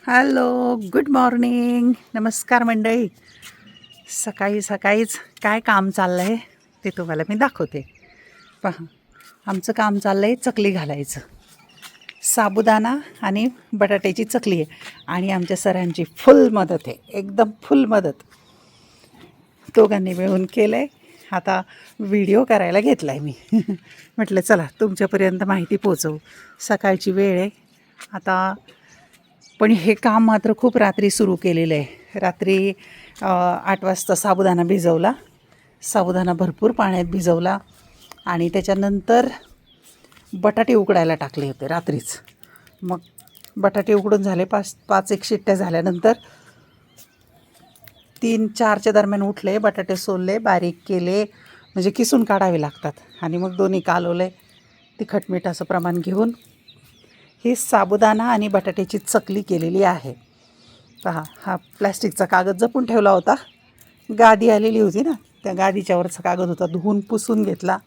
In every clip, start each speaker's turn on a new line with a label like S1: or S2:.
S1: Hello, good morning, नमस्कार मंडळी. सकाळीच काय काम चाललं आहे ते तुम्हाला मी दाखवते. पहा, आमचं काम चाललं आहे चकली घालायचं. साबुदाणा आणि बटाट्याची चकली आहे आणि आमच्या सरांची फुल मदत आहे, एकदम फुल मदत. दोघांनी मिळून केलं आहे. आता व्हिडिओ करायला घेतला आहे मी. म्हटलं चला तुमच्यापर्यंत माहिती पोचवू. सकाळची वेळ आहे आता. पण हे काम मात्र खूप रात्री सुरू केलेलं आहे. रात्री 8 वाजता साबुदाणा भिजवला. साबुदाणा भरपूर पाण्यात भिजवला आणि त्याच्यानंतर बटाटे उकडायला टाकले होते रात्रीच. मग बटाटे उकडून झाले, 5-1 शिट्ट्या झाल्यानंतर 3-4च्या दरम्यान उठले, बटाटे सोलले, बारीक केले, म्हणजे किसून काढावे लागतात. आणि मग दोन्ही कालवले, तिखट मिठाचं प्रमाण घेऊन ही साबुदाणा आणि बटाट्याची चकली केलेली आहे. पहा, हा प्लॅस्टिकचा कागद जपून ठेवला होता. गादी आलेली होती ना, त्या गादीच्यावरचा कागद होता, धुवून पुसून घेतला.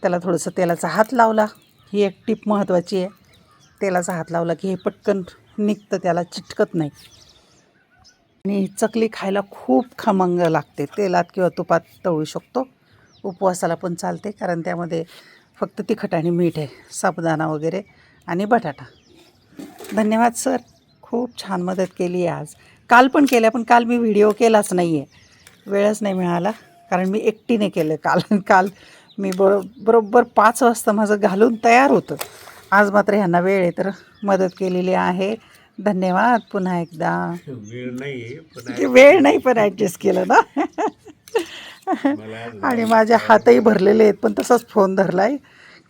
S1: त्याला थोडंसं तेलाचा हात लावला. ही एक टीप महत्त्वाची आहे. तेलाचा हात लावला की हे पटकन निघतं, त्याला चिटकत नाही. आणि चकली खायला खूप खमंग लागते. तेलात किंवा तुपात तळू शकतो. उपवासाला पण चालते, कारण त्यामध्ये फक्त तिखट आणि मीठ आहे, साबुदाणा वगैरे आणि बटाटा. धन्यवाद सर, खूप छान मदत केली आहे आज. काल पण केल्या, पण काल मी व्हिडिओ केलाच नाही आहे, वेळच नाही मिळाला, कारण मी एकटीने केलं काल मी बरोबर 5 वाजता माझं घालून तयार होतं. आज मात्र ह्यांना वेळ आहे तर मदत केलेली आहे. धन्यवाद पुन्हा एकदा. वेळ नाही पण ॲडजस्ट केलं ना. आणि माझे हातही भरलेले आहेत, पण तसाच फोन धरला आहे,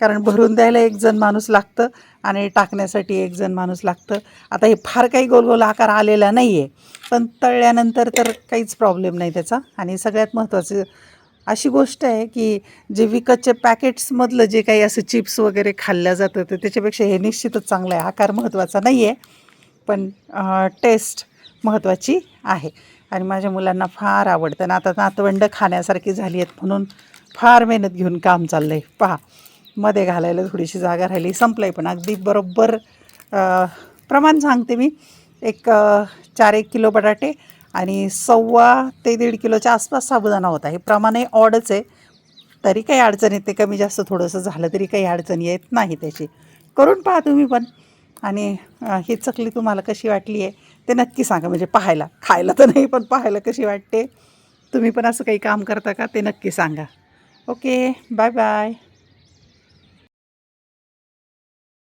S1: कारण भरून द्यायला 1 जण माणूस लागतं आणि टाकण्यासाठी 1 जण माणूस लागतं. आता हे फार काही गोल आकार आलेला नाही आहे, पण तळल्यानंतर तर काहीच प्रॉब्लेम नाही त्याचा. आणि सगळ्यात महत्त्वाचं अशी गोष्ट आहे की जे विकतचे पॅकेट्समधलं जे काही असं चिप्स वगैरे खाल्लं जातं तर त्याच्यापेक्षा हे निश्चितच चांगलं आहे. आकार महत्त्वाचा नाही आहे, पण टेस्ट महत्त्वाची आहे. आणि माझ्या मुलांना फार आवडतं ना. आता नातवंड खाण्यासारखी झाली आहेत म्हणून फार मेहनत घेऊन काम चाललं आहे. पहा, मध्ये घालायला थोडीशी जागा राहिली, संपलं आहे, पण अगदी बरोबर प्रमाण सांगते मी. 4-1 किलो बटाटे आणि 1.25 ते 1.5 किलोच्या आसपास साबुदाणा होता. हे प्रमाणही ऑडच आहे, तरी काही अडचण येते. कमी जास्त थोडंसं झालं तरी काही अडचण येत नाही त्याची. करून पहा तुम्ही पण. आणि ही चकली तुम्हाला कशी वाटली आहे ते नक्की सांगा, म्हणजे पाहायला, खायला तर नाही पण पाहायला कशी वाटते. तुम्ही पण असं काही काम करता का ते नक्की सांगा. Okay, bye bye.